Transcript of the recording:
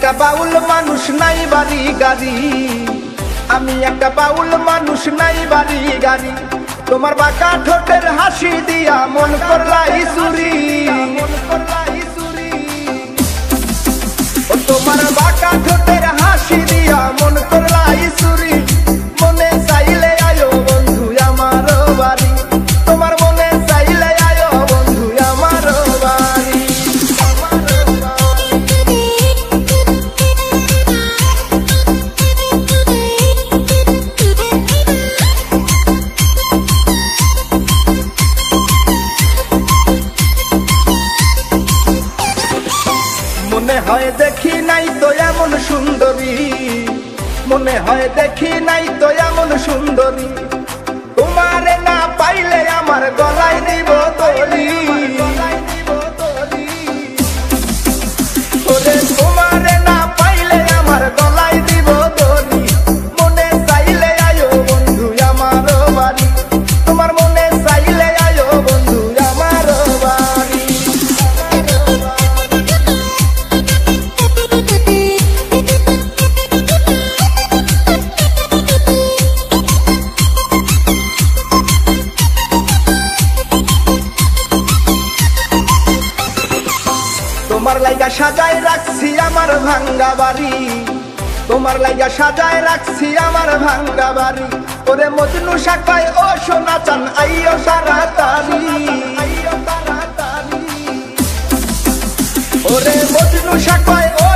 একটা বাউল মানুষ নাই বাড়ি গাড়ি, আমি একটা বাউল মানুষ নাই বাড়ি গাড়ি। তোমার বাঁকা ঠোঁটের হাসি দিয়া মন করলাই চুরি, তোমার বাঁকা ঠোঁটের হাসি দিয়া মন করলাই চুরি। মনে চাইলে আয়ো বন্ধু আমার বাড়ি, তোমার মনে চাইলে আয়ো বন্ধু আমার বাড়ি। মনে হয় দেখি নাই তো এমন সুন্দরী, মনে হয় দেখি নাই তো এমন সুন্দরী। তোমারে না পাইলে আমার গলায় দিব দড়ি, ওরে তোমারে না পাইলে আমার গলায় দিব দড়ি। মনে চাইলে আয়ো বন্ধু আমার বাড়ি, তোমার মনে চাইলে আয়ো বন্ধু আমার বাড়ি। তোমার লাইগা সাজায় রাখছি আমার ভাঙ্গা বাড়ি, তোমার লাইগা সাজায় রাখছি আমার ভাঙ্গা বাড়ি। ওরে মজনু শাখায় ও সোনা চান আইও তাড়াতাড়ি, ওরে মজনু শাখায় ও